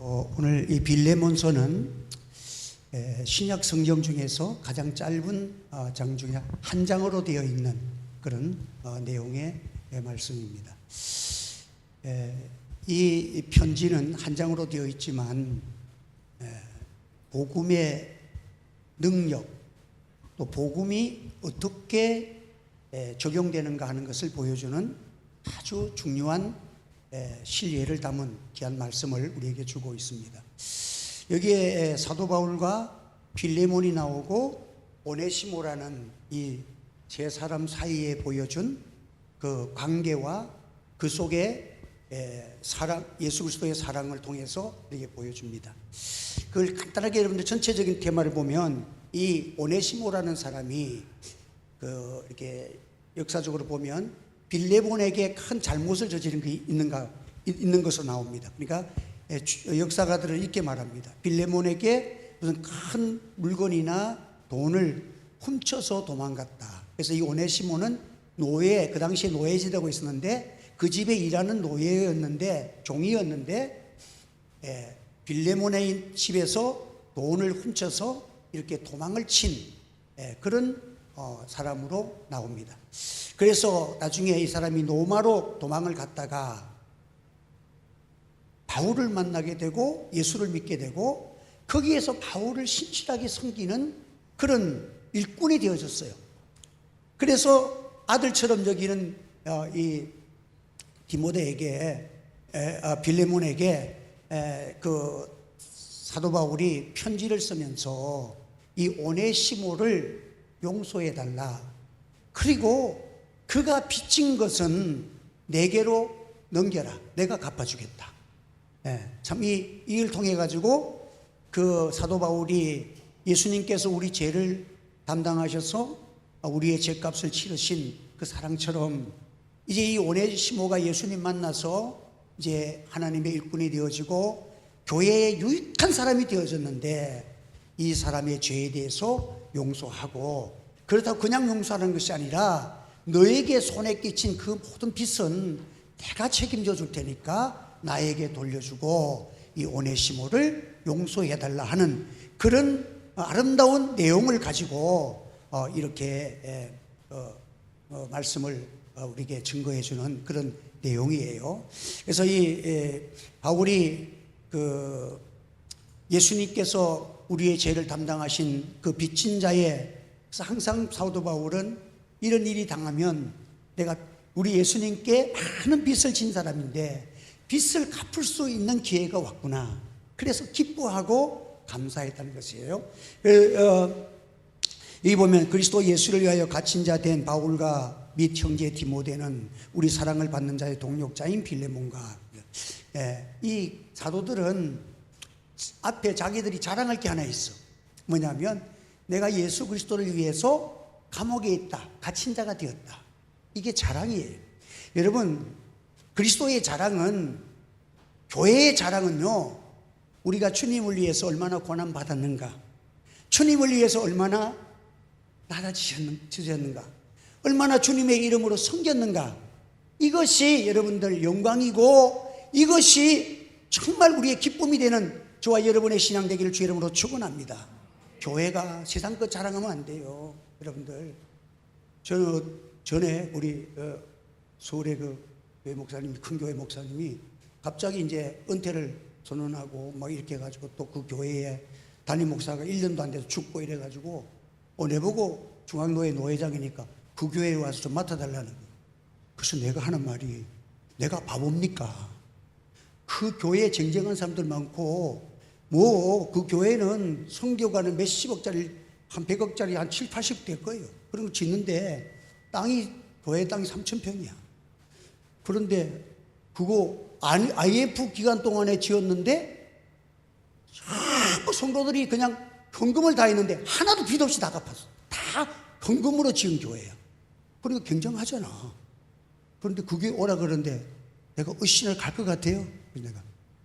오늘 이 빌레몬서는 신약 성경 중에서 가장 짧은 장 중에 한 장으로 되어 있는 그런 내용의 말씀입니다. 이 편지는 한 장으로 되어 있지만 복음의 능력, 또 복음이 어떻게 적용되는가 하는 것을 보여주는 아주 중요한 신뢰를 담은 귀한 말씀을 우리에게 주고 있습니다. 여기에 사도 바울과 빌레몬이 나오고 오네시모라는 이 세 사람 사이에 보여준 그 관계와 그 속에 사랑, 예수 그리스도의 사랑을 통해서 이렇게 보여줍니다. 그걸 간단하게 여러분들 전체적인 테마를 보면 이 오네시모라는 사람이 이렇게 역사적으로 보면 빌레몬에게 큰 잘못을 저지른 게 있는 것으로 나옵니다. 그러니까 역사가들은 이렇게 말합니다. 빌레몬에게 무슨 큰 물건이나 돈을 훔쳐서 도망갔다. 그래서 이 오네시모는 그 당시에 노예지되고 있었는데 그 집에 일하는 노예였는데, 종이었는데 빌레몬의 집에서 돈을 훔쳐서 이렇게 도망을 친 그런 사람으로 나옵니다. 그래서 나중에 이 사람이 로마로 도망을 갔다가 바울을 만나게 되고 예수를 믿게 되고 거기에서 바울을 신실하게 섬기는 그런 일꾼이 되어졌어요. 그래서 아들처럼 여기는 이 빌레몬에게 그 사도 바울이 편지를 쓰면서 이 오네시모를 용서해 달라. 그리고 그가 빚진 것은 내게로 넘겨라. 내가 갚아주겠다. 참 이 일을 통해 가지고 그 사도 바울이 예수님께서 우리 죄를 담당하셔서 우리의 죄값을 치르신 그 사랑처럼 이제 이 오네시모가 예수님 만나서 이제 하나님의 일꾼이 되어지고 교회의 유익한 사람이 되어졌는데 이 사람의 죄에 대해서 용서하고, 그렇다고 그냥 용서하는 것이 아니라 너에게 손에 끼친 그 모든 빚은 내가 책임져 줄 테니까 나에게 돌려주고 이 오네시모를 용서해달라 하는 그런 아름다운 내용을 가지고 이렇게 말씀을 우리에게 증거해 주는 그런 내용이에요. 그래서 이 바울이 그 예수님께서 우리의 죄를 담당하신 그 빚진 자의, 그래서 항상 사도 바울은 이런 일이 당하면 내가 우리 예수님께 많은 빚을 진 사람인데 빚을 갚을 수 있는 기회가 왔구나. 그래서 기뻐하고 감사했다는 것이에요. 여기 보면 그리스도 예수를 위하여 갇힌 자 된 바울과 및 형제 디모데는 우리 사랑을 받는 자의 동력자인 빌레몬과, 이 사도들은 앞에 자기들이 자랑할 게 하나 있어. 뭐냐면 내가 예수 그리스도를 위해서 감옥에 있다, 갇힌 자가 되었다. 이게 자랑이에요. 여러분, 그리스도의 자랑은, 교회의 자랑은요, 우리가 주님을 위해서 얼마나 고난 받았는가, 주님을 위해서 얼마나 낮아지셨는가, 얼마나 주님의 이름으로 섬겼는가, 이것이 여러분들 영광이고 이것이 정말 우리의 기쁨이 되는 저와 여러분의 신앙 되기를 주 이름으로 축원합니다. 교회가 세상 것 자랑하면 안 돼요. 여러분들, 저는 전에 우리 서울의 그 교회 목사님, 큰 교회 목사님이 갑자기 이제 은퇴를 선언하고 막 이렇게 해가지고 또 그 교회에 담임 목사가 1년도 안 돼서 죽고 이래가지고 내보고 중앙노회 노회장이니까 그 교회에 와서 좀 맡아달라는 거예요. 그래서 내가 하는 말이, 내가 바보입니까? 그 교회에 쟁쟁한 사람들 많고 뭐 그 교회는 성교가는 몇십억짜리, 한 100억짜리 한 7, 80억 될 거예요. 그런 거 짓는데 교회 땅이 3,000평이야. 그런데 그거 IF 기간 동안에 지었는데 성도들이 그냥 헌금을 다 했는데 하나도 빚 없이 다 갚았어. 다 헌금으로 지은 교회야. 그러니까 굉장하잖아. 그런데 그게 오라 그러는데 내가 으쌰 갈 것 같아요.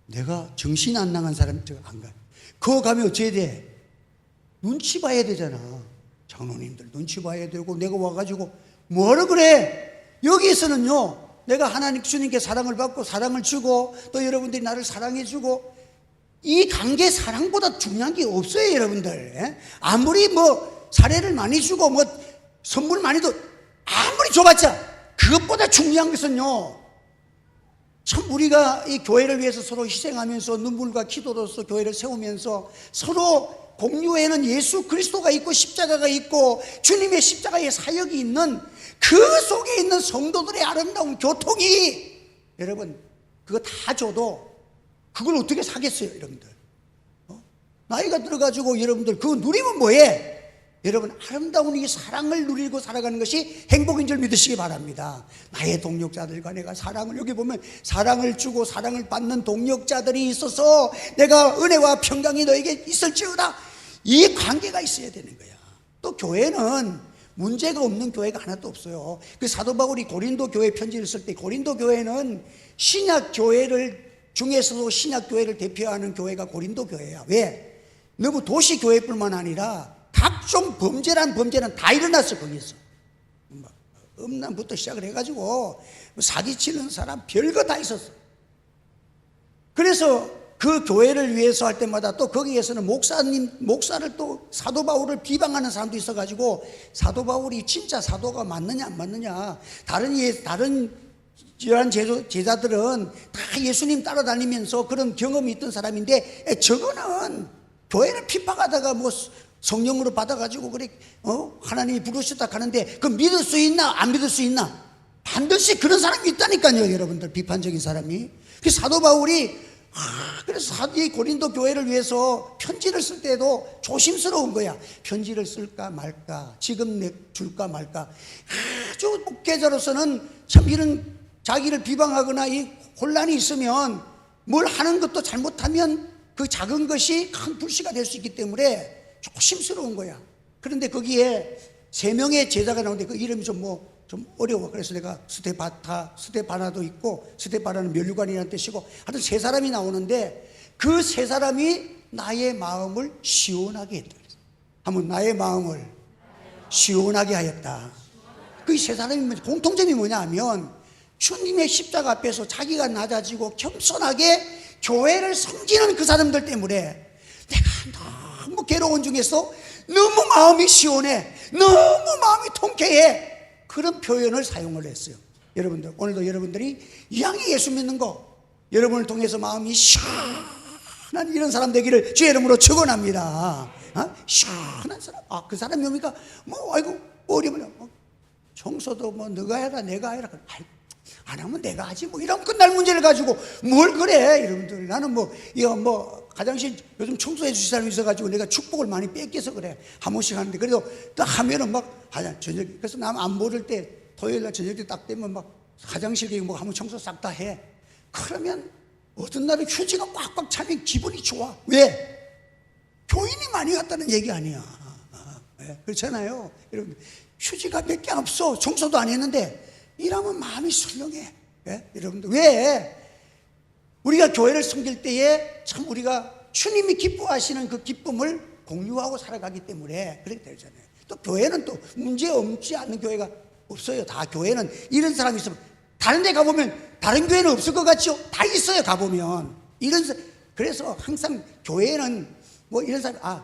내가 정신 안 나간 사람 안 가요. 그거 가면 어찌해야 돼? 눈치 봐야 되잖아. 장로님들 눈치 봐야 되고, 내가 와가지고 뭐라 그래? 여기에서는요, 내가 하나님 주님께 사랑을 받고 사랑을 주고 또 여러분들이 나를 사랑해 주고 이 관계 사랑보다 중요한 게 없어요, 여러분들. 예? 아무리 뭐 사례를 많이 주고 뭐 선물 많이 도 아무리 줘봤자 그것보다 중요한 것은요, 참 우리가 이 교회를 위해서 서로 희생하면서 눈물과 기도로서 교회를 세우면서 서로 공유에는 예수 그리스도가 있고 십자가가 있고 주님의 십자가의 사역이 있는 그 속에 있는 성도들의 아름다운 교통이, 여러분 그거 다 줘도 그걸 어떻게 사겠어요, 여러분들? 나이가 들어가지고 여러분들 그거 누리면 뭐해? 여러분 아름다운 이 사랑을 누리고 살아가는 것이 행복인 줄 믿으시기 바랍니다. 나의 동력자들과 내가 사랑을, 여기 보면 사랑을 주고 사랑을 받는 동력자들이 있어서 내가 은혜와 평강이 너에게 있을지어다, 이 관계가 있어야 되는 거야. 또 교회는 문제가 없는 교회가 하나도 없어요. 그 사도 바울이 고린도 교회 편지를 쓸 때 고린도 교회는 신약 교회를 중에서도 신약 교회를 대표하는 교회가 고린도 교회야. 왜? 너무 도시 교회뿐만 아니라 각종 범죄는 다 일어났어. 거기서 음란부터 시작을 해가지고 사기치는 사람 별거 다 있었어. 그래서 그 교회를 위해서 할 때마다 또 거기에서는 목사를 또 사도 바울을 비방하는 사람도 있어가지고 사도 바울이 진짜 사도가 맞느냐 안 맞느냐, 다른 이러한 제자들은 다 예수님 따라다니면서 그런 경험이 있던 사람인데 저거는 교회를 핍박하다가 뭐 성령으로 받아가지고 그래 하나님이 부르셨다 하는데 그 믿을 수 있나 안 믿을 수 있나? 반드시 그런 사람이 있다니까요, 여러분들. 비판적인 사람이. 그 사도 바울이 그래서 이 고린도 교회를 위해서 편지를 쓸 때도 조심스러운 거야. 편지를 쓸까 말까, 지금 줄까 말까. 아주 목회자로서는 참 이런 자기를 비방하거나 이 혼란이 있으면 뭘 하는 것도 잘못하면 그 작은 것이 큰 불씨가 될 수 있기 때문에 조심스러운 거야. 그런데 거기에 3명의 제자가 나오는데 그 이름이 좀 어려워. 그래서 내가 스테바나도 있고, 스테바나는 면류관이라는 뜻이고, 하여튼 3사람이 나오는데 그 3사람이 나의 마음을 시원하게 했다. 한번 나의 마음을 시원하게 하였다. 그 3사람이 공통점이 뭐냐 하면 주님의 십자가 앞에서 자기가 낮아지고 겸손하게 교회를 섬기는 그 사람들 때문에 내가 너무 괴로운 중에서 너무 마음이 시원해, 너무 마음이 통쾌해, 그런 표현을 사용을 했어요. 여러분들 오늘도 여러분들이 이왕에 예수 믿는 거 여러분을 통해서 마음이 시원한 이런 사람 되기를 주의 이름으로 축원합니다. 시원한 사람. 그 사람이 뭡니까? 아이고 어려우면 청소도 너가 해라 내가 해라. 안 하면 내가 하지 이러면 끝날 문제를 가지고 뭘 그래. 여러분들 나는 이거 화장실 요즘 청소해 주실 사람이 있어가지고 내가 축복을 많이 뺏겨서 그래. 한 번씩 하는데 그래도 딱 하면은 저녁, 그래서 남 안 모를 때 토요일날 저녁 때 딱 되면 화장실 한번 청소 싹 다 해. 그러면 어떤 날은 휴지가 꽉꽉 차면 기분이 좋아. 왜? 교인이 많이 갔다는 얘기 아니야. 그렇잖아요. 여러분 휴지가 몇 개 없어. 청소도 안 했는데 이러면 마음이 술렁해. 여러분들 왜? 우리가 교회를 섬길 때에 참 우리가 주님이 기뻐하시는 그 기쁨을 공유하고 살아가기 때문에 그렇게 되잖아요. 또 교회는 또 문제 없지 않는 교회가 없어요. 다 교회는 이런 사람이 있으면 다른 데 가보면 다른 교회는 없을 것 같죠? 다 있어요. 가보면 그래서 항상 교회는 이런 사람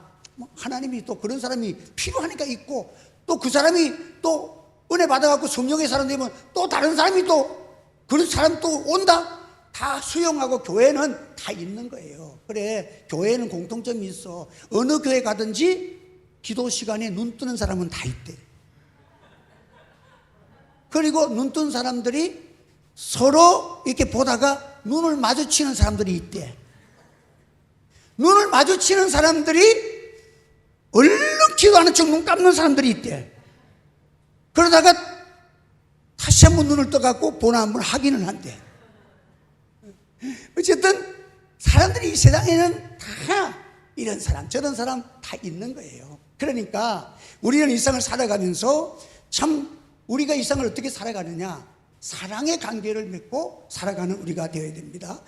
하나님이 또 그런 사람이 필요하니까 있고, 또 그 사람이 또 은혜 받아갖고 성령의 사람 되면 또 다른 사람이 또 그런 사람 또 온다. 다 수용하고 교회는 다 있는 거예요. 그래, 교회는 공통점이 있어. 어느 교회 가든지 기도 시간에 눈 뜨는 사람은 다 있대. 그리고 눈 뜬 사람들이 서로 이렇게 보다가 눈을 마주치는 사람들이 있대. 눈을 마주치는 사람들이 얼른 기도하는 척 눈 감는 사람들이 있대. 그러다가 다시 한번 눈을 떠갖고 보나 한번 확인을 한대. 어쨌든 사람들이 이 세상에는 다 이런 사람 저런 사람 다 있는 거예요. 그러니까 우리는 일상을 살아가면서 참 우리가 일상을 어떻게 살아가느냐, 사랑의 관계를 맺고 살아가는 우리가 되어야 됩니다.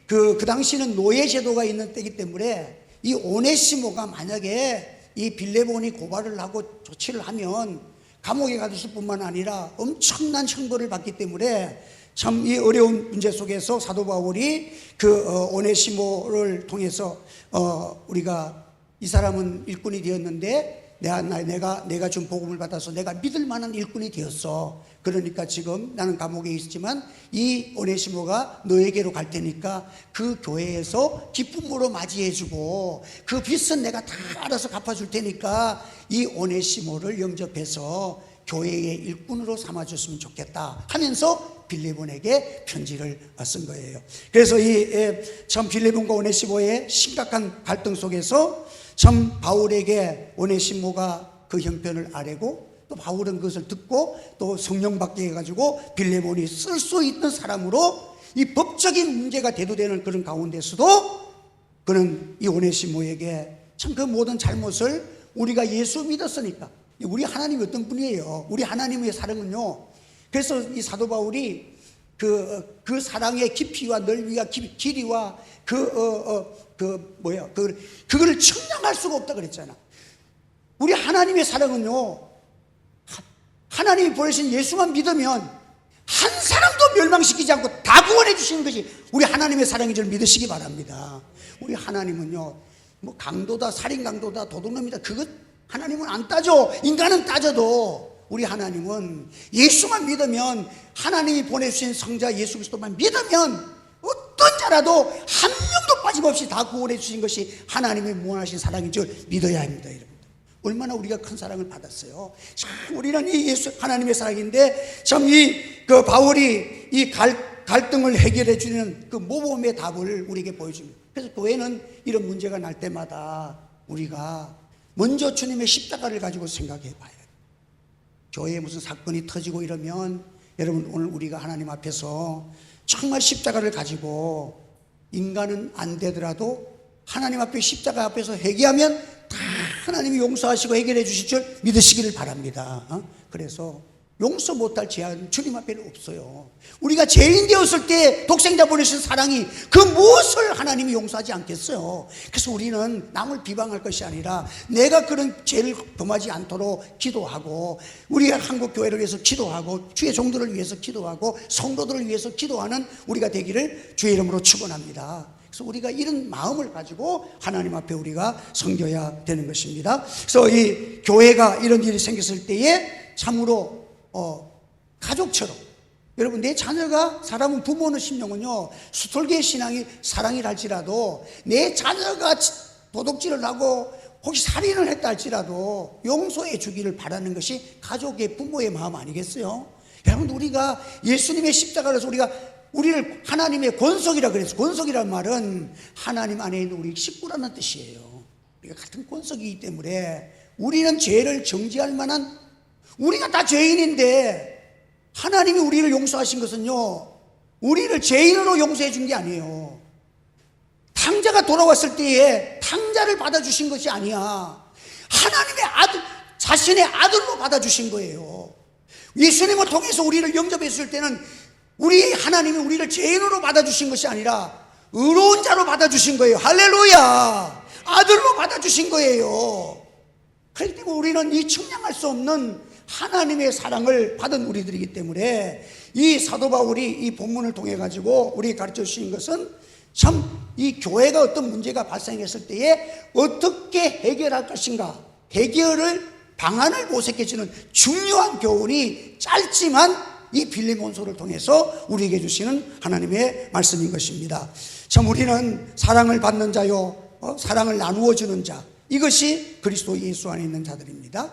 그 당시는 노예 제도가 있는 때이기 때문에 이 오네시모가 만약에 이 빌레몬이 고발을 하고 조치를 하면 감옥에 가뒀을 뿐만 아니라 엄청난 형벌을 받기 때문에 참 이 어려운 문제 속에서 사도 바울이 그 오네시모를 통해서 우리가 이 사람은 일꾼이 되었는데 내가 준 복음을 받아서 내가 믿을 만한 일꾼이 되었어. 그러니까 지금 나는 감옥에 있지만 이 오네시모가 너에게로 갈 테니까 그 교회에서 기쁨으로 맞이해주고 그 빚은 내가 다 알아서 갚아줄 테니까 이 오네시모를 영접해서 교회의 일꾼으로 삼아줬으면 좋겠다 하면서 빌레몬에게 편지를 쓴 거예요. 그래서 참 빌레몬과 오네시모의 심각한 갈등 속에서 참 바울에게 오네시모가 그 형편을 아뢰고 또 바울은 그것을 듣고 또 성령 받게 해가지고 빌레몬이 쓸 수 있는 사람으로 이 법적인 문제가 대두되는 그런 가운데서도 그는 이 오네시모에게 참 그 모든 잘못을 우리가 예수 믿었으니까 우리 하나님이 어떤 분이에요? 우리 하나님의 사랑은요. 그래서 이 사도 바울이 그 사랑의 깊이와 넓이와 길이와 그거를 측량할 수가 없다 그랬잖아. 우리 하나님의 사랑은요, 하나님이 보내신 예수만 믿으면 한 사람도 멸망시키지 않고 다 구원해 주시는 것이 우리 하나님의 사랑인 줄 믿으시기 바랍니다. 우리 하나님은요, 뭐 강도다, 살인 강도다, 도둑놈이다, 그것 하나님은 안 따져. 인간은 따져도 우리 하나님은 예수만 믿으면, 하나님이 보내주신 성자 예수 그리스도만 믿으면 어떤 자라도 한 명도 빠짐없이 다 구원해 주신 것이 하나님의 무한하신 사랑인 줄 믿어야 합니다. 여러분, 얼마나 우리가 큰 사랑을 받았어요. 참 우리는 이 예수 하나님의 사랑인데 참 그 바울이 이 갈등을 해결해 주는 그 모범의 답을 우리에게 보여줍니다. 그래서 교회는 이런 문제가 날 때마다 우리가 먼저 주님의 십자가를 가지고 생각해 봐요. 교회에 무슨 사건이 터지고 이러면 여러분, 오늘 우리가 하나님 앞에서 정말 십자가를 가지고, 인간은 안 되더라도 하나님 앞에 십자가 앞에서 회개하면 다 하나님이 용서하시고 해결해 주실 줄 믿으시기를 바랍니다. 그래서 용서 못할 죄는 주님 앞에는 없어요. 우리가 죄인 되었을 때 독생자 보내신 사랑이 그 무엇을 하나님이 용서하지 않겠어요. 그래서 우리는 남을 비방할 것이 아니라 내가 그런 죄를 범하지 않도록 기도하고, 우리 한국 교회를 위해서 기도하고, 주의 종들을 위해서 기도하고, 성도들을 위해서 기도하는 우리가 되기를 주의 이름으로 축원합니다. 그래서 우리가 이런 마음을 가지고 하나님 앞에 우리가 섬겨야 되는 것입니다. 그래서 이 교회가 이런 일이 생겼을 때에 참으로 가족처럼, 여러분, 내 자녀가, 사람은 부모는 심령은요, 수톨계의 신앙이 사랑이라 할지라도 내 자녀가 도둑질을 하고 혹시 살인을 했다 할지라도 용서해 주기를 바라는 것이 가족의 부모의 마음 아니겠어요? 여러분, 우리가 예수님의 십자가로서 우리를 하나님의 권속이라 그랬어요. 권속이란 말은 하나님 안에 있는 우리 식구라는 뜻이에요. 우리가 같은 권속이기 때문에 우리는 죄를 정죄할 만한, 우리가 다 죄인인데 하나님이 우리를 용서하신 것은요, 우리를 죄인으로 용서해 준 게 아니에요. 탕자가 돌아왔을 때에 탕자를 받아주신 것이 아니야. 하나님의 아들, 자신의 아들로 받아주신 거예요. 예수님을 통해서 우리를 영접했을 때는 우리 하나님이 우리를 죄인으로 받아주신 것이 아니라 의로운 자로 받아주신 거예요. 할렐루야. 아들로 받아주신 거예요. 그렇기 때문에 우리는 이 측량할 수 없는 하나님의 사랑을 받은 우리들이기 때문에 이 사도 바울이 이 본문을 통해 가지고 우리 가르쳐 주신 것은 참 이 교회가 어떤 문제가 발생했을 때에 어떻게 해결할 것인가, 해결을 방안을 모색해 주는 중요한 교훈이 짧지만 이 빌레몬서를 통해서 우리에게 주시는 하나님의 말씀인 것입니다. 참 우리는 사랑을 받는 자요, 사랑을 나누어 주는 자, 이것이 그리스도 예수 안에 있는 자들입니다.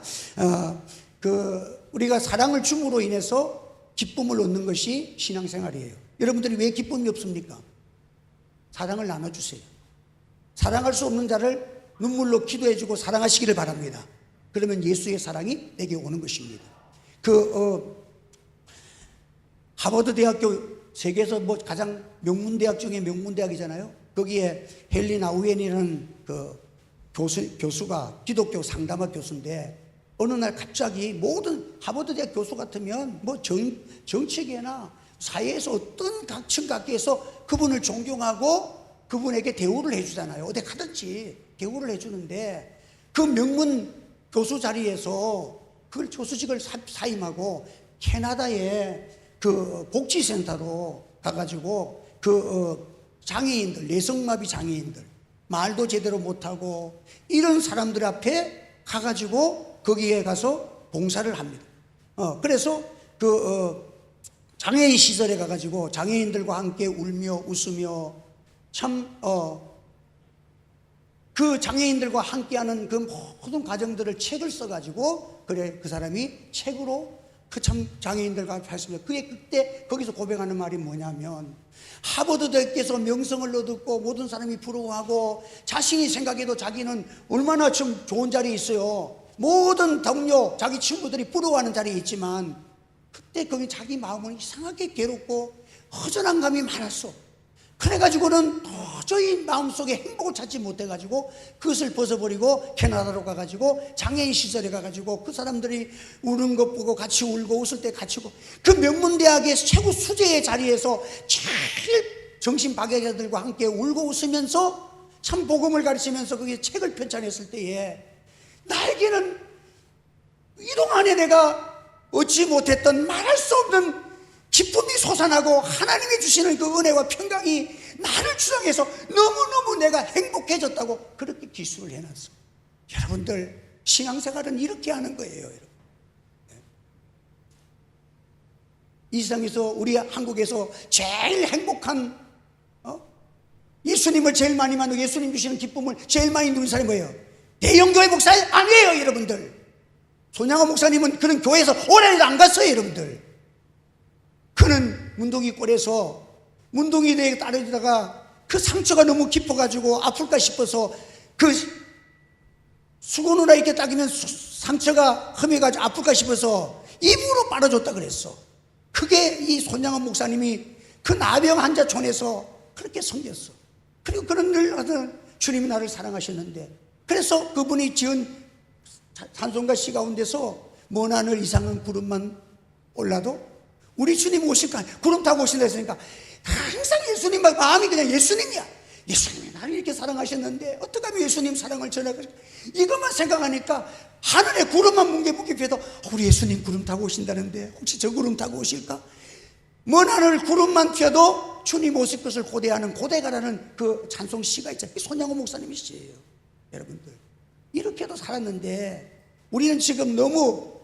우리가 사랑을 줌으로 인해서 기쁨을 얻는 것이 신앙생활이에요. 여러분들이 왜 기쁨이 없습니까? 사랑을 나눠주세요. 사랑할 수 없는 자를 눈물로 기도해주고 사랑하시기를 바랍니다. 그러면 예수의 사랑이 내게 오는 것입니다. 하버드 대학교, 세계에서 가장 명문대학 중에 명문대학이잖아요. 거기에 헨리 나우엔이라는 교수가 기독교 상담학 교수인데, 어느 날 갑자기 모든 하버드 대학 교수 같으면 정치계나 사회에서 어떤 각층 각계에서 그분을 존경하고 그분에게 대우를 해주잖아요. 어디 가든지 대우를 해주는데, 그 명문 교수 자리에서 그 교수직을 사임하고 캐나다에 그 복지센터로 가가지고 장애인들, 뇌성마비 장애인들, 말도 제대로 못하고 이런 사람들 앞에 가가지고 거기에 가서 봉사를 합니다. 그래서 장애인 시설에 가가지고 장애인들과 함께 울며 웃으며 참 그 장애인들과 함께하는 그 모든 과정들을 책을 써가지고 그 사람이 책으로 그 참 장애인들과 했습니다. 그때 거기서 고백하는 말이 뭐냐면, 하버드 대학에서 명성을 얻었고 모든 사람이 부러워하고 자신이 생각해도 자기는 얼마나 좀 좋은 자리에 있어요. 모든 동료, 자기 친구들이 부러워하는 자리에 있지만 그때 거기 자기 마음은 이상하게 괴롭고 허전한 감이 많았어. 그래가지고는 도저히 마음속에 행복을 찾지 못해가지고 그것을 벗어버리고 캐나다로 가가지고 장애인 시설에 가가지고 그 사람들이 우는 것 보고 같이 울고 웃을 때 같이 울고, 그 명문대학의 최고 수재의 자리에서 제일 정신박약자들과 함께 울고 웃으면서 참 복음을 가르치면서 거기에 책을 편찬했을 때에 나에게는 이동 안에 내가 얻지 못했던 말할 수 없는 기쁨이 솟아나고 하나님이 주시는 그 은혜와 평강이 나를 주장해서 너무너무 내가 행복해졌다고 그렇게 기술을 해놨어. 여러분들, 신앙생활은 이렇게 하는 거예요. 여러분. 이 세상에서, 우리 한국에서 제일 행복한, 예수님을 제일 많이 만나고 예수님 주시는 기쁨을 제일 많이 누린 사람이 뭐예요? 대형교회 목사 아니에요, 여러분들. 손양호 목사님은 그런 교회에서 오래도 안 갔어요, 여러분들. 그는 문둥이 꼴에서 문둥이에 따르다가 그 상처가 너무 깊어가지고 아플까 싶어서 그 수건으로 이렇게 따기면 상처가 험해가지고 아플까 싶어서 입으로 빨아줬다 그랬어. 그게 이 손양원 목사님이 그 나병 환자촌에서 그렇게 섬겼어. 그리고 그런 늘 하던 주님이 나를 사랑하셨는데, 그래서 그분이 지은 찬송가 시 가운데서 먼 하늘 이상한 구름만 올라도 우리 주님 오실까? 구름 타고 오신다 했으니까 항상 예수님 마음이 그냥 예수님이야. 예수님이 나를 이렇게 사랑하셨는데 어떻게 하면 예수님 사랑을 전하겠을까? 이것만 생각하니까 하늘에 구름만 뭉게뭉게 펴도 우리 예수님 구름 타고 오신다는데 혹시 저 구름 타고 오실까? 먼 하늘 구름만 펴도 주님 오실 것을 고대하는 고대가라는 그 찬송 시가 있잖아요. 손양호 목사님이 시예요. 여러분들, 이렇게도 살았는데 우리는 지금 너무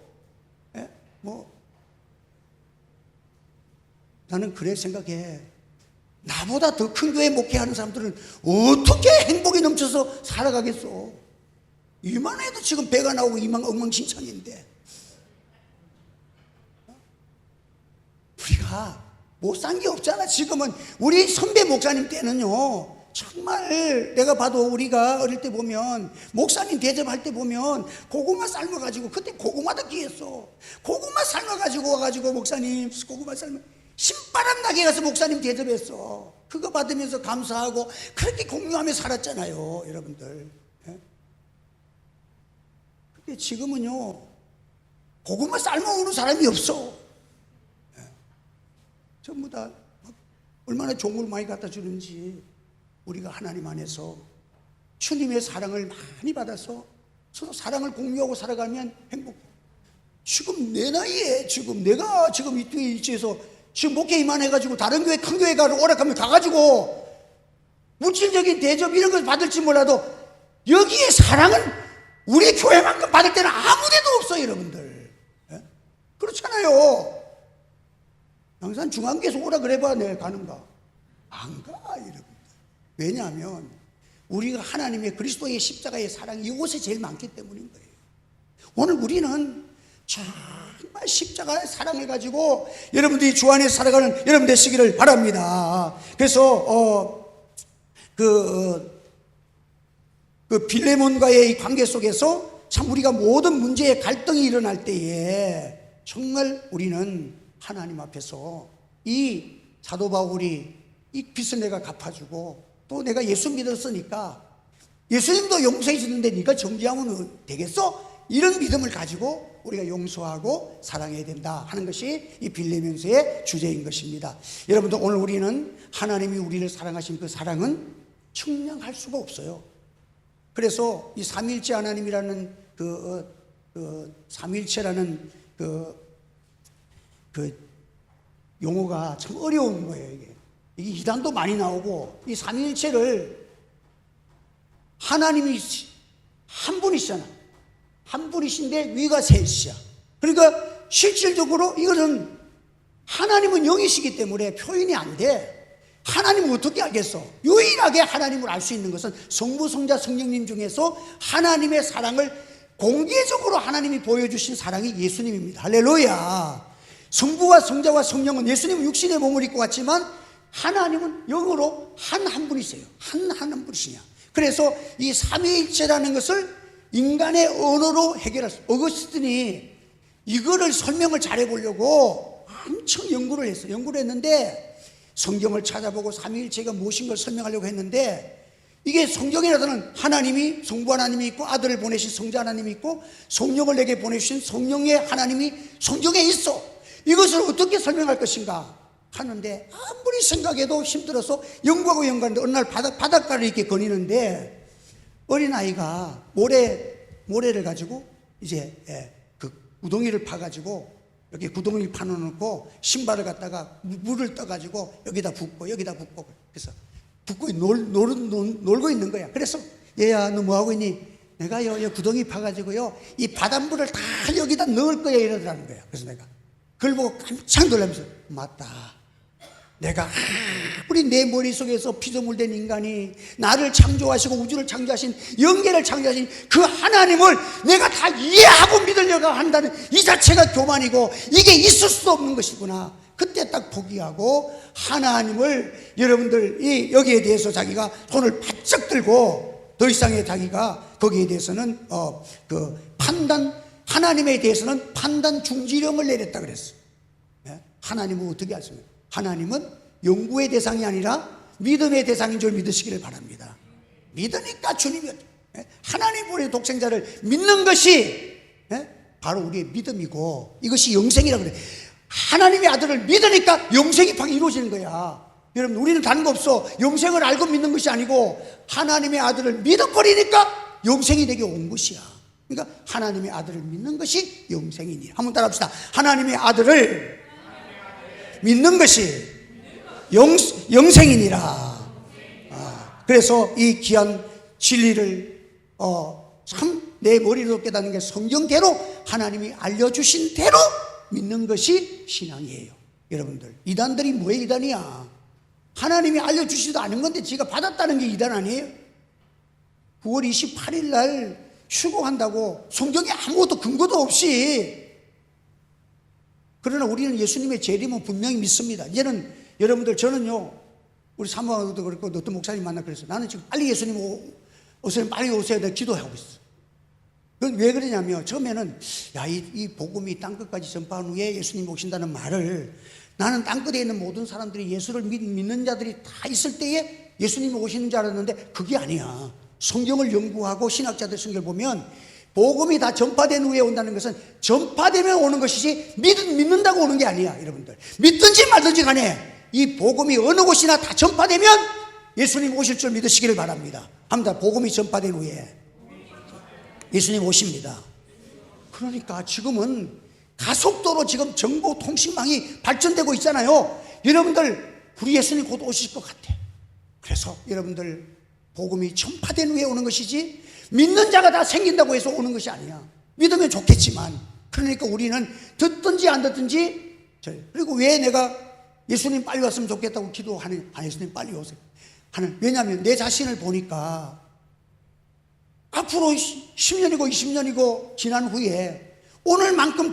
나는 그래 생각해. 나보다 더 큰 교회 목회하는 사람들은 어떻게 행복이 넘쳐서 살아가겠어. 이만해도 지금 배가 나오고 엉망진창인데 우리가 못 산 게 없잖아. 지금은 우리 선배 목사님 때는요, 정말 내가 봐도 우리가 어릴 때 보면 목사님 대접할 때 보면 고구마 삶아가지고, 그때 고구마도 귀했어. 고구마 삶아가지고 와가지고 목사님 고구마 삶아 신바람 나게 가서 목사님 대접했어. 그거 받으면서 감사하고 그렇게 공유하며 살았잖아요, 여러분들. 근데 지금은요, 고구마 삶아오는 사람이 없어. 전부 다 얼마나 종을 많이 갖다 주는지. 우리가 하나님 안에서 주님의 사랑을 많이 받아서 서로 사랑을 공유하고 살아가면 행복해. 지금 내 나이에, 지금 내가 지금 이 위치에서 지금 목회 이만해가지고 다른 교회, 큰 교회 오락하면 가가지고 물질적인 대접 이런 걸 받을지 몰라도 여기에 사랑은 우리 교회만큼 받을 때는 아무 데도 없어요, 여러분들. 그렇잖아요. 양산 중앙교에서 오라 그래봐 내가 가는가? 안 가, 여러분들. 왜냐하면 우리가 하나님의 그리스도의 십자가의 사랑이 이곳에 제일 많기 때문인 거예요. 오늘 우리는 정말 십자가의 사랑을 가지고 여러분들이 주 안에 살아가는 여러분 되시기를 바랍니다. 그래서 그 빌레몬과의 이 관계 속에서 참 우리가 모든 문제의 갈등이 일어날 때에 정말 우리는 하나님 앞에서 이 사도 바울이 이 빚을 내가 갚아주고 또 내가 예수 믿었으니까 예수님도 용서해 주는데 네가 정죄하면 되겠어? 이런 믿음을 가지고 우리가 용서하고 사랑해야 된다 하는 것이 이 빌레몬서의 주제인 것입니다. 여러분들, 오늘 우리는 하나님이 우리를 사랑하신 그 사랑은 측량할 수가 없어요. 그래서 이 삼위일체 하나님이라는 삼위일체라는 용어가 참 어려운 거예요. 이게 이단도 많이 나오고, 이 삼위일체를 하나님이 한 분이시잖아. 한 분이신데 위가 셋이야. 그러니까 실질적으로 이거는 하나님은 영이시기 때문에 표현이 안 돼. 하나님은 어떻게 알겠어? 유일하게 하나님을 알 수 있는 것은 성부, 성자, 성령님 중에서 하나님의 사랑을 공개적으로 하나님이 보여주신 사랑이 예수님입니다. 할렐루야. 성부와 성자와 성령은, 예수님은 육신의 몸을 입고 왔지만 하나님은 영으로 한 분이세요. 한 분이시냐. 그래서 이 삼위일체라는 것을 인간의 언어로 해결했어요. 어거스틴이 이거를 설명을 잘해보려고 엄청 연구를 했어요. 연구를 했는데 성경을 찾아보고 삼위일체가 무엇인 걸 설명하려고 했는데, 이게 성경에서는 하나님이, 성부 하나님이 있고 아들을 보내신 성자 하나님이 있고 성령을 내게 보내주신 성령의 하나님이 성경에 있어. 이것을 어떻게 설명할 것인가 하는데 아무리 생각해도 힘들어서 연구하고 연구하는데 어느 날 바닷가를 이렇게 거니는데 어린아이가 모래를 가지고 이제 그 구덩이를 파가지고 여기 구덩이를 파놓고 신발을 갖다가 물을 떠가지고 여기다 붓고 그래서 붓고 놀고 있는 거야. 그래서 얘야 너 뭐하고 있니? 내가요 이 구덩이 파가지고요 이 바닷물을 다 여기다 넣을 거야 이러더라는 거야. 그래서 내가 그걸 보고 깜짝 놀라면서 맞다. 내가 아무리 내 머릿속에서 피조물된 인간이 나를 창조하시고 우주를 창조하신, 영계를 창조하신 그 하나님을 내가 다 이해하고 믿으려고 한다는 이 자체가 교만이고 이게 있을 수 없는 것이구나. 그때 딱 포기하고 하나님을, 여러분들 여기에 대해서 자기가 손을 바짝 들고 더 이상의 자기가 거기에 대해서는 하나님에 대해서는 판단 중지령을 내렸다 그랬어요. 하나님은 어떻게 하십니까? 하나님은 연구의 대상이 아니라 믿음의 대상인 줄 믿으시기를 바랍니다. 믿으니까 주님이 하나님 보내 독생자를 믿는 것이 바로 우리의 믿음이고 이것이 영생이라고 그래. 하나님의 아들을 믿으니까 영생이 팍 이루어지는 거야. 여러분, 우리는 다른 거 없어. 영생을 알고 믿는 것이 아니고 하나님의 아들을 믿어버리니까 영생이 되게 온 것이야. 그러니까 하나님의 아들을 믿는 것이 영생이니. 한번 따라합시다. 하나님의 아들을 믿는 것이 영생이니라. 그래서 이 귀한 진리를 참 내 머리로 깨닫는 게 성경대로 하나님이 알려주신 대로 믿는 것이 신앙이에요. 여러분들, 이단들이 뭐의 이단이야? 하나님이 알려주시지도 않은 건데 지가 받았다는 게 이단 아니에요? 9월 28일 날 휴거한다고 성경에 아무것도 근거도 없이. 그러나 우리는 예수님의 재림은 분명히 믿습니다. 이제는 여러분들, 저는요 우리 사모도 그렇고 어떤 목사님 만나 그랬어요. 나는 지금 빨리 예수님 오세요, 빨리 오세요 내가 기도하고 있어. 그건 왜 그러냐면 처음에는 이 복음이 땅끝까지 전파한 후에 예수님 오신다는 말을, 나는 땅끝에 있는 모든 사람들이 예수를 믿는 자들이 다 있을 때에 예수님이 오시는 줄 알았는데 그게 아니야. 성경을 연구하고 신학자들 성경을 보면 복음이 다 전파된 후에 온다는 것은 전파되면 오는 것이지 믿는다고 오는 게 아니야. 여러분들, 믿든지 말든지 간에 이 복음이 어느 곳이나 다 전파되면 예수님 오실 줄 믿으시기를 바랍니다. 합니다. 복음이 전파된 후에 예수님 오십니다. 그러니까 지금은 가속도로 지금 정보 통신망이 발전되고 있잖아요. 여러분들, 우리 예수님 곧 오실 것 같아. 그래서 여러분들, 복음이 전파된 후에 오는 것이지 믿는 자가 다 생긴다고 해서 오는 것이 아니야. 믿으면 좋겠지만, 그러니까 우리는 듣든지 안 듣든지. 그리고 왜 내가 예수님 빨리 왔으면 좋겠다고 기도하는, 예수님 빨리 오세요 하는, 왜냐하면 내 자신을 보니까 앞으로 10년이고 20년이고 지난 후에 오늘만큼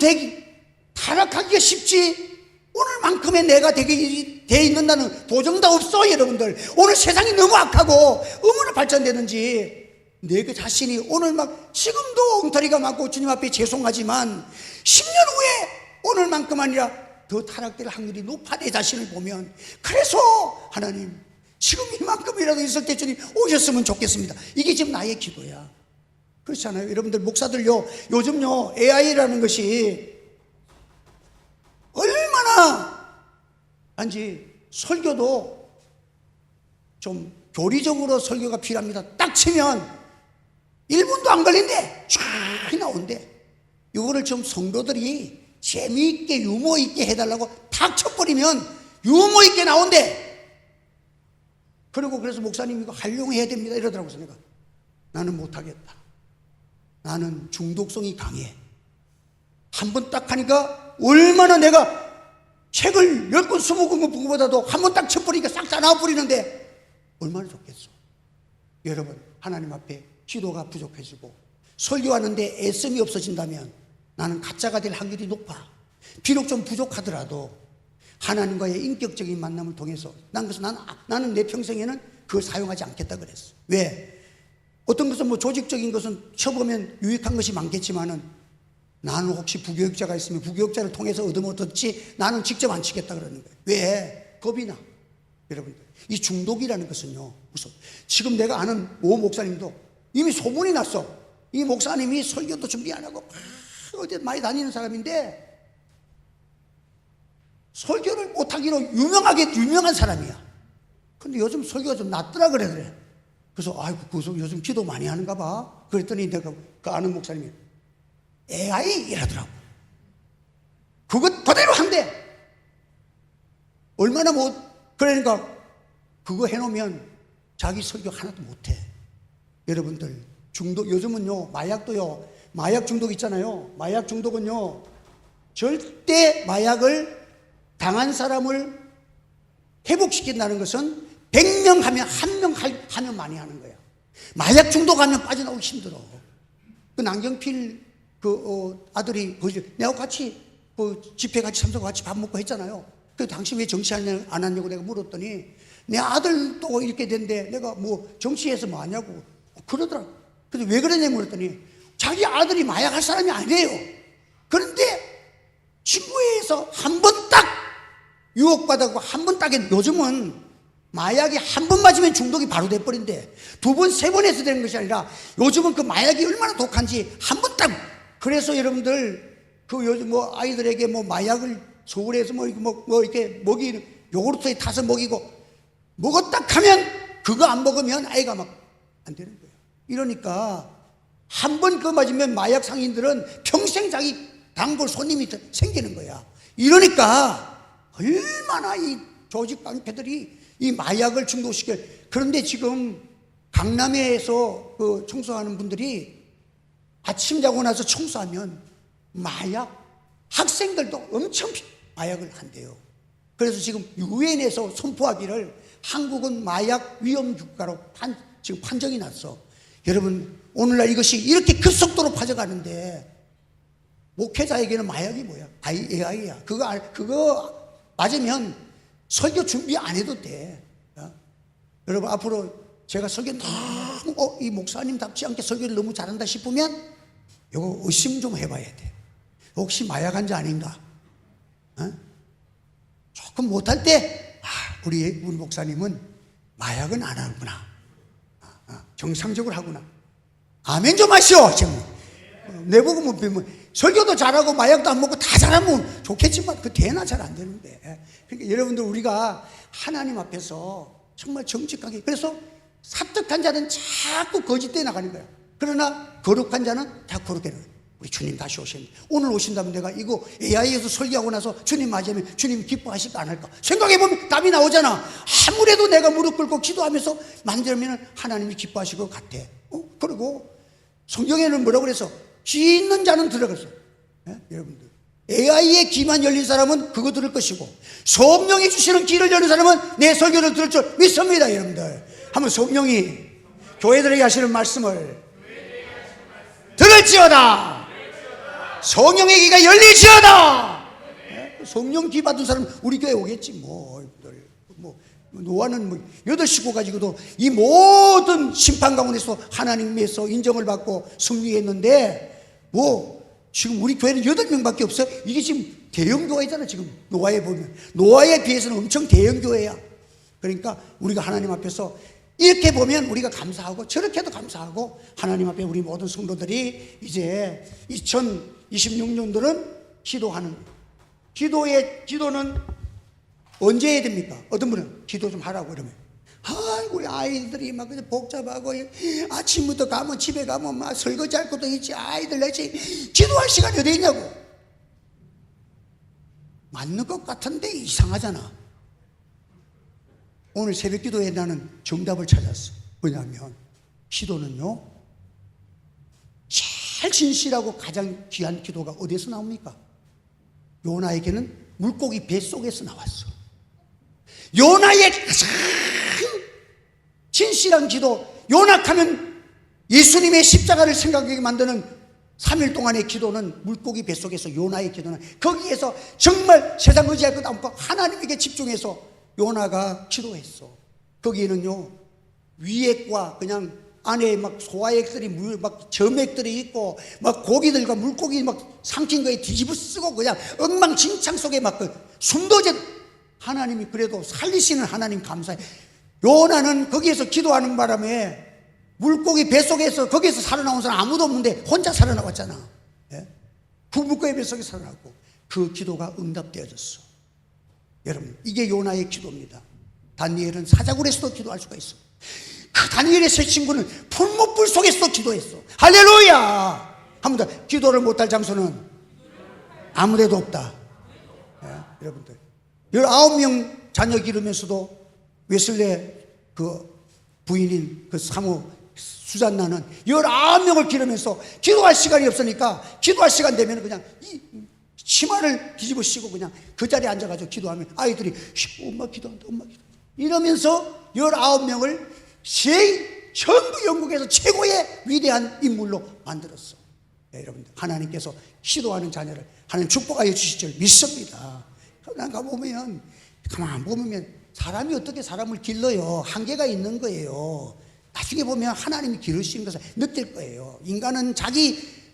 타락하기가 쉽지, 오늘만큼의 내가 되게 돼 있는다는 보장도 없어. 여러분들, 오늘 세상이 너무 악하고 얼마나 발전되는지 내 자신이 오늘 지금도 엉터리가 많고 주님 앞에 죄송하지만 10년 후에 오늘만큼 아니라 더 타락될 확률이 높아. 내 자신을 보면. 그래서 하나님, 지금 이만큼이라도 있을 때 주님 오셨으면 좋겠습니다. 이게 지금 나의 기도야. 그렇잖아요. 여러분들, 목사들요 요즘요 AI라는 것이 얼마나 한지 설교도 좀 교리적으로 설교가 필요합니다. 딱 치면 1분도 안 걸린대. 쫙 나온대. 이거를 좀 성도들이 재미있게 유머 있게 해달라고 탁 쳐버리면 유머 있게 나온대. 그리고 그래서 목사님 이거 활용해야 됩니다 이러더라고요. 내가 나는 못하겠다. 나는 중독성이 강해. 한 번 딱 하니까 얼마나 내가 책을 10권 20권 본 것보다도 한 번 딱 쳐버리니까 싹 다 나와버리는데 얼마나 좋겠어. 여러분, 하나님 앞에 기도가 부족해지고 설교하는데 애씀이 없어진다면 나는 가짜가 될 확률이 높아. 비록 좀 부족하더라도 하나님과의 인격적인 만남을 통해서 그래서 나는 내 평생에는 그걸 사용하지 않겠다 그랬어. 왜? 어떤 것은 뭐 조직적인 것은 쳐보면 유익한 것이 많겠지만은 나는 혹시 부교육자가 있으면 부교육자를 통해서 얻었지 나는 직접 안 치겠다 그러는 거예요. 왜? 겁이 나. 여러분들, 이 중독이라는 것은요, 무슨 지금 내가 아는 모 목사님도 이미 소문이 났어. 이 목사님이 설교도 준비 안 하고 어디 많이 다니는 사람인데 설교를 못하기로 유명한 사람이야. 근데 요즘 설교가 좀 낫더라 그래. 그래서 아이고 요즘 기도 많이 하는가 봐. 그랬더니 내가 그 아는 목사님이 AI 이라더라고. 그것 그대로 한대. 얼마나 그러니까 그거 해놓으면 자기 설교 하나도 못해. 여러분들, 중독, 요즘은요 마약도요, 마약 중독 있잖아요. 마약 중독은요 절대 마약을 당한 사람을 회복시킨다는 것은 100명 하면 1명 하면 많이 하는 거야. 마약 중독하면 빠져나오기 힘들어. 그 남경필 아들이 내가 같이 집회 같이 참석하고 같이 밥 먹고 했잖아요. 그 당신 왜 정치 안 하냐고 내가 물었더니 내 아들도 이렇게 된데 내가 뭐 정치해서 뭐 하냐고 그러더라고. 그래서 왜 그러냐고 물었더니 자기 아들이 마약할 사람이 아니에요. 그런데 친구회에서 한 번 딱 유혹받았고 한 번 딱에 요즘은 마약이 한 번 맞으면 중독이 바로 돼버린대. 2번, 3번 해서 되는 것이 아니라 요즘은 그 마약이 얼마나 독한지 한 번 딱. 그래서 여러분들 그 요즘 뭐 아이들에게 뭐 마약을 서울에서 뭐 이렇게 먹이는 요구르트에 타서 먹이고 먹었다 하면 그거 안 먹으면 아이가 막 안 되는 거예요. 이러니까 한 번 그거 맞으면 마약 상인들은 평생 자기 단골 손님이 생기는 거야. 이러니까 얼마나 이 조직 깡패들이 이 마약을 중독시켜. 그런데 지금 강남에서 그 청소하는 분들이 아침 자고 나서 청소하면 마약, 학생들도 엄청 마약을 한대요. 그래서 지금 유엔에서 선포하기를 한국은 마약 위험 국가로 지금 판정이 났어. 여러분, 오늘날 이것이 이렇게 급속도로 퍼져가는데 목회자에게는 마약이 뭐야? AI야. 그거 맞으면 설교 준비 안 해도 돼. 여러분, 앞으로 제가 설교 너무 이 목사님답지 않게 설교를 너무 잘한다 싶으면 이거 의심 좀 해봐야 돼. 혹시 마약 환자 아닌가? 조금 못할 때 우리 목사님은 마약은 안 하구나. 정상적으로 하구나. 아멘 좀 하시오. 지금 내보고 뭐 설교도 잘하고 마약도 안 먹고 다 잘하면 좋겠지만 그 되나 잘 안 되는데. 그러니까 여러분들, 우리가 하나님 앞에서 정말 정직하게, 그래서 사특한 자는 자꾸 거짓되어 나가는 거야. 그러나 거룩한 자는 다 거룩해 나가는 거야. 우리 주님 다시 오십니다. 오늘 오신다면 내가 이거 AI에서 설교하고 나서 주님 맞으면 주님 기뻐하실까 안 할까 생각해보면 답이 나오잖아. 아무래도 내가 무릎 꿇고 기도하면서 만들면 하나님이 기뻐하실 것 같아. 그리고 성경에는 뭐라고 그래서 귀 있는 자는 들어갔어. 여러분들, AI의 귀만 열린 사람은 그거 들을 것이고 성령이 주시는 귀를 열린 사람은 내 설교를 들을 줄 믿습니다. 여러분들, 한번 성령이 교회들에게 하시는 말씀을 들을지어다. 성령의 귀가 열리지어다. 성령 귀 받은 사람은 우리 교회 오겠지. 뭐 노아는 8식구 가지고도 이 모든 심판 가운데서 하나님에서 인정을 받고 승리했는데 지금 우리 교회는 8명밖에 없어. 이게 지금 대형 교회잖아. 지금 노아에 보면 노아에 비해서는 엄청 대형 교회야. 그러니까 우리가 하나님 앞에서 이렇게 보면 우리가 감사하고 저렇게도 감사하고 하나님 앞에 우리 모든 성도들이 이제 2026년도는 기도하는, 기도는 언제 해야 됩니까? 어떤 분은 기도 좀 하라고 그러면 우리 아이들이 막 복잡하고 아침부터 가면 집에 가면 막 설거지 할 것도 있지, 아이들 내지 기도할 시간이 어디 있냐고. 맞는 것 같은데 이상하잖아. 오늘 새벽 기도에 나는 정답을 찾았어. 뭐냐면 기도는요, 제일 진실하고 가장 귀한 기도가 어디에서 나옵니까? 요나에게는 물고기 뱃속에서 나왔어. 요나의 가장 진실한 기도, 요나하면 예수님의 십자가를 생각하게 만드는 3일 동안의 기도는 물고기 뱃속에서 요나의 기도는 거기에서 정말 세상 의지할 것 없고 하나님에게 집중해서 요나가 기도했어. 거기에는요, 위액과 그냥 안에 막 소화액들이 막 점액들이 있고 막 고기들과 물고기 막 삼킨 거에 뒤집어 쓰고 그냥 엉망진창 속에 막 숨도 제 하나님이 그래도 살리시는 하나님 감사해. 요나는 거기에서 기도하는 바람에 물고기 뱃속에서 거기에서 살아나온 사람 아무도 없는데 혼자 살아나왔잖아. 예? 그 물고기 뱃속에 살아나고 그 기도가 응답되어졌어. 여러분, 이게 요나의 기도입니다. 다니엘은 사자굴에서도 기도할 수가 있어. 그 다니엘의 세 친구는 풀무불 속에서도 기도했어. 할렐루야. 한 번 더, 기도를 못할 장소는 아무데도 없다. 예? 여러분들, 19명 자녀 기르면서도 웨슬레 그 부인인 그 사모 수잔나는 19명을 기르면서 기도할 시간이 없으니까 기도할 시간 되면 그냥 이 치마를 뒤집어 씌고 그냥 그 자리에 앉아가지고 기도하면 아이들이 엄마 기도한다, 엄마 기도한다 이러면서 19명을 전부 영국에서 최고의 위대한 인물로 만들었어. 네, 여러분들, 하나님께서 기도하는 자녀를 하나님 축복하여 주실 줄 믿습니다. 가만 보면 사람이 어떻게 사람을 길러요? 한계가 있는 거예요. 나중에 보면 하나님이 기르시는 것을 느낄 거예요. 인간은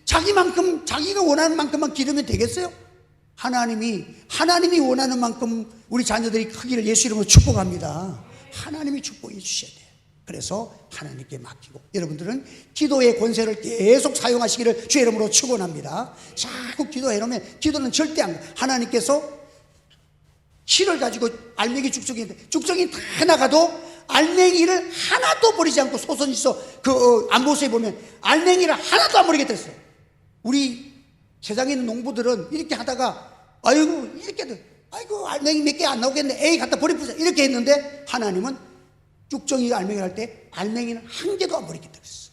자기만큼 자기가 원하는 만큼만 기르면 되겠어요? 하나님이 원하는 만큼 우리 자녀들이 크기를 예수 이름으로 축복합니다. 하나님이 축복해 주셔야 돼요. 그래서 하나님께 맡기고, 여러분들은 기도의 권세를 계속 사용하시기를 주의 이름으로 축원합니다. 자꾸 기도해 놓으면 기도는 절대 안 돼. 하나님께서 실을 가지고 알맹이 죽정이 다 나가도 알맹이를 하나도 버리지 않고 소선지서 그 안보서에 보면 알맹이를 하나도 안 버리게 됐어요. 우리 세상에 있는 농부들은 이렇게 하다가 아이고 알맹이 몇 개 안 나오겠네, 에이 갖다 버리자 이렇게 했는데 하나님은 쭉정이 알맹이를 할 때 알맹이는 한 개도 안 버리겠다 그랬어.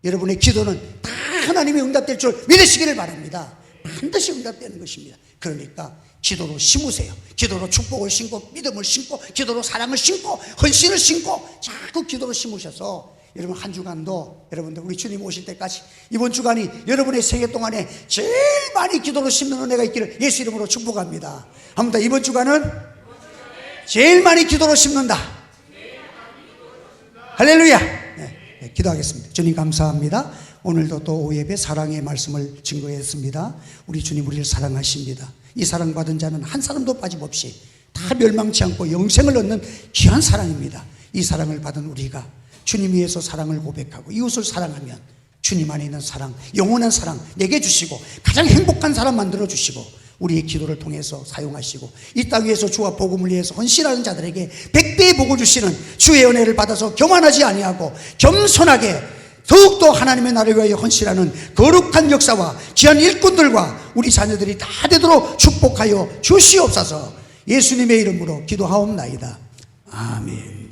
여러분의 기도는 다 하나님이 응답될 줄 믿으시기를 바랍니다. 반드시 응답되는 것입니다. 그러니까 기도로 심으세요. 기도로 축복을 심고 믿음을 심고 기도로 사랑을 심고 헌신을 심고 자꾸 기도로 심으셔서 여러분 한 주간도 여러분들 우리 주님 오실 때까지 이번 주간이 여러분의 생애 동안에 제일 많이 기도로 심는 은혜가 있기를 예수 이름으로 축복합니다. 한 번 더, 이번 주간은 제일 많이 기도로 심는다. 할렐루야. 네, 기도하겠습니다. 주님 감사합니다. 오늘도 또 오예배 사랑의 말씀을 증거했습니다. 우리 주님 우리를 사랑하십니다. 이 사랑받은 자는 한 사람도 빠짐없이 다 멸망치 않고 영생을 얻는 귀한 사랑입니다. 이 사랑을 받은 우리가 주님 위해서 사랑을 고백하고 이웃을 사랑하면 주님 안에 있는 사랑, 영원한 사랑 내게 주시고 가장 행복한 사람 만들어 주시고 우리의 기도를 통해서 사용하시고 이 땅 위에서 주와 복음을 위해서 헌신하는 자들에게 100배의 복을 주시는 주의 은혜를 받아서 교만하지 아니하고 겸손하게 더욱더 하나님의 나라를 위하여 헌신하는 거룩한 역사와 귀한 일꾼들과 우리 자녀들이 다 되도록 축복하여 주시옵소서. 예수님의 이름으로 기도하옵나이다. 아멘.